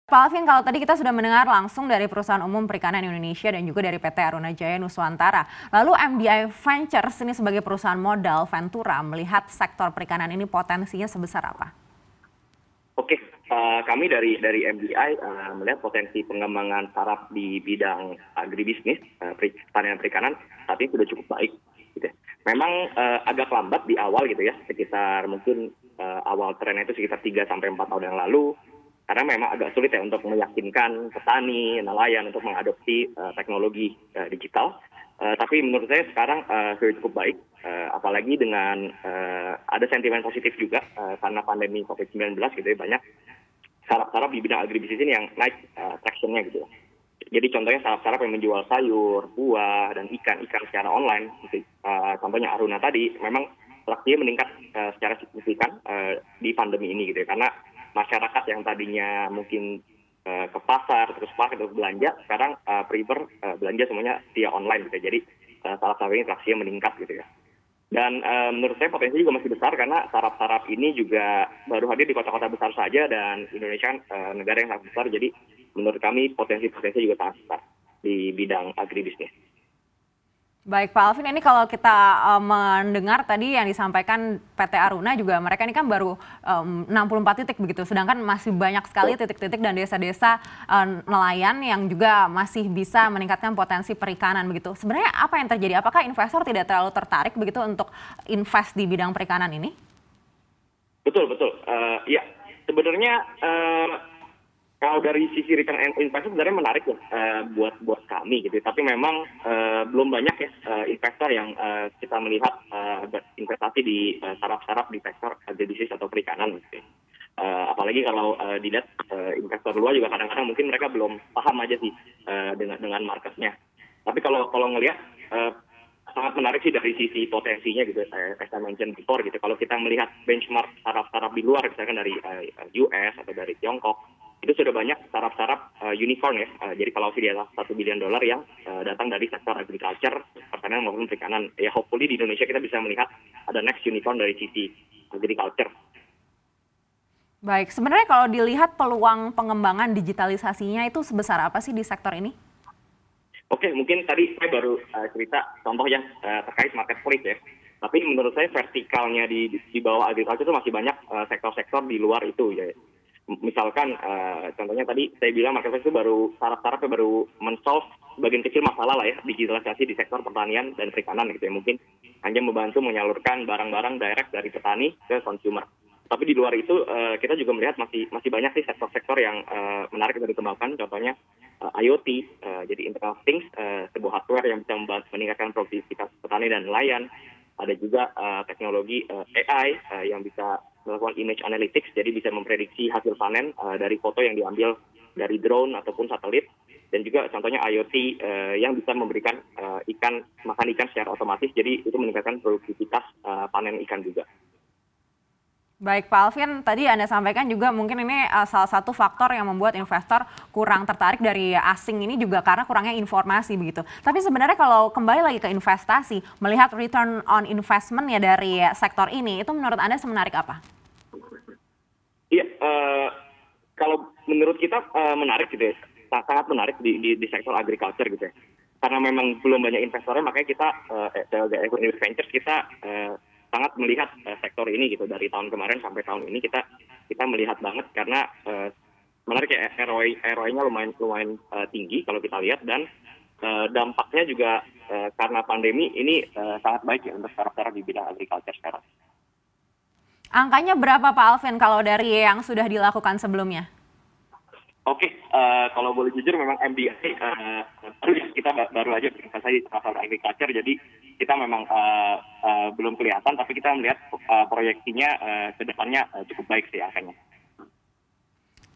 Pak Alvin, kalau tadi kita sudah mendengar langsung dari Perusahaan Umum Perikanan Indonesia dan juga dari PT Arunajaya Nuswantara. Lalu MDI Ventures ini sebagai perusahaan modal Ventura melihat sektor perikanan ini potensinya sebesar apa? Oke, kami dari MDI melihat potensi pengembangan startup di bidang agribisnis, pertanian perikanan saat ini sudah cukup baik. Gitu ya. Memang agak lambat di awal gitu ya, sekitar mungkin awal trennya itu sekitar 3 sampai 4 tahun yang lalu. Karena memang agak sulit ya untuk meyakinkan petani, nelayan untuk mengadopsi teknologi digital. Tapi menurut saya sekarang sudah cukup baik, apalagi dengan ada sentimen positif juga karena pandemi COVID-19 gitu ya, banyak startup-startup di bidang agribisnis ini yang naik traction-nya gitu ya. Jadi contohnya startup-startup yang menjual sayur, buah, dan ikan secara online. Gitu. Contohnya Aruna tadi, memang traksinya meningkat secara signifikan di pandemi ini gitu ya, karena masyarakat yang tadinya mungkin ke pasar terus market untuk belanja sekarang prefer belanja semuanya via online gitu ya. Jadi salah satu ini traksinya meningkat gitu ya. Dan menurut saya potensi juga masih besar karena startup-startup ini juga baru hadir di kota-kota besar saja dan Indonesia kan negara yang sangat besar. Jadi menurut kami potensi juga sangat besar di bidang agribisnis. Baik Pak Alvin, ini kalau kita mendengar tadi yang disampaikan PT Aruna juga mereka ini kan baru 64 titik begitu, sedangkan masih banyak sekali titik-titik dan desa-desa nelayan yang juga masih bisa meningkatkan potensi perikanan begitu. Sebenarnya apa yang terjadi? Apakah investor tidak terlalu tertarik begitu untuk invest di bidang perikanan ini? Betul. Ya, sebenarnya kalau dari sisi return on investment sebenarnya menarik ya buat kami gitu. Tapi memang belum banyak ya investor yang kita melihat investasi di startup di sektor agribisnis atau perikanan gitu. Apalagi kalau dilihat investor luar juga kadang-kadang mungkin mereka belum paham aja sih dengan marketnya. Tapi kalau ngelihat sangat menarik sih dari sisi potensinya gitu, as I mentioned before gitu. Kalau kita melihat benchmark startup di luar, misalkan dari US atau dari Tiongkok, itu sudah banyak startup unicorn ya. Jadi kalau di atas $1 billion yang datang dari sektor agriculture, pertanian maupun perikanan. Ya hopefully di Indonesia kita bisa melihat ada next unicorn dari sisi agriculture. Baik, sebenarnya kalau dilihat peluang pengembangan digitalisasinya itu sebesar apa sih di sektor ini? Oke, mungkin tadi saya baru cerita contoh yang terkait marketplace ya. Tapi menurut saya vertikalnya di bawah agriculture itu masih banyak sektor-sektor di luar itu ya. Misalkan contohnya tadi saya bilang marketplace itu startup-startupnya baru men-solve sebagian kecil masalah lah ya digitalisasi di sektor pertanian dan perikanan gitu ya. Mungkin hanya membantu menyalurkan barang-barang direct dari petani ke consumer. Tapi di luar itu kita juga melihat masih banyak sih sektor-sektor yang menarik untuk dikembangkan. Contohnya IoT, jadi Internet of Things, sebuah hardware yang bisa meningkatkan produktivitas petani dan nelayan. Ada juga teknologi AI yang bisa melakukan image analytics, jadi bisa memprediksi hasil panen dari foto yang diambil dari drone ataupun satelit. Dan juga contohnya IoT yang bisa memberikan makan ikan secara otomatis, jadi itu meningkatkan produktivitas panen ikan juga. Baik Pak Alvin, tadi Anda sampaikan juga mungkin ini salah satu faktor yang membuat investor kurang tertarik dari asing ini juga karena kurangnya informasi begitu. Tapi sebenarnya kalau kembali lagi ke investasi, melihat return on investment ya dari sektor ini, itu menurut Anda semenarik apa? Iya, kalau menurut kita menarik gitu ya, sangat menarik di sektor agriculture gitu ya. Karena memang belum banyak investornya, makanya kita sebagai Ventures kita sangat melihat sektor ini gitu. Dari tahun kemarin sampai tahun ini kita melihat banget karena menarik ya, ROI-nya lumayan tinggi kalau kita lihat, dan dampaknya juga karena pandemi ini sangat baik ya untuk startup di bidang agriculture sekarang. Angkanya berapa Pak Alvin kalau dari yang sudah dilakukan sebelumnya? Oke, kalau boleh jujur memang MDI kita baru aja berinvestasi di pasar agriculture, jadi kita memang belum kelihatan, tapi kita melihat proyeksinya ke depannya cukup baik sih angkanya.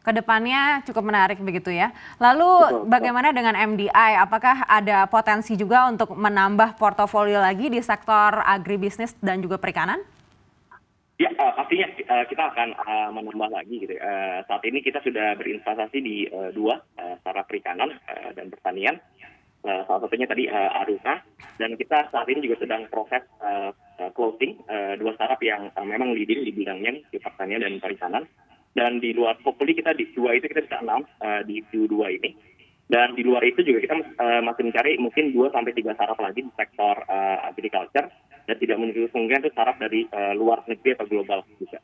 Kedepannya cukup menarik begitu ya. Lalu bagaimana dengan MDI? Apakah ada potensi juga untuk menambah portofolio lagi di sektor agribisnis dan juga perikanan? Ya, pastinya kita akan menambah lagi gitu. Saat ini kita sudah berinvestasi di dua startup perikanan dan pertanian. Salah satunya tadi Aruna, dan kita saat ini juga sedang proses closing dua startup yang memang leading di bidangnya di pertanian dan perikanan. dan di luar hopefully kita di dua itu kita bisa announce di Q2 ini. Dan di luar itu juga kita masih mencari mungkin 2 sampai 3 startup lagi di sektor agriculture dan tidak menutup kemungkinan itu startup dari luar negeri atau global juga.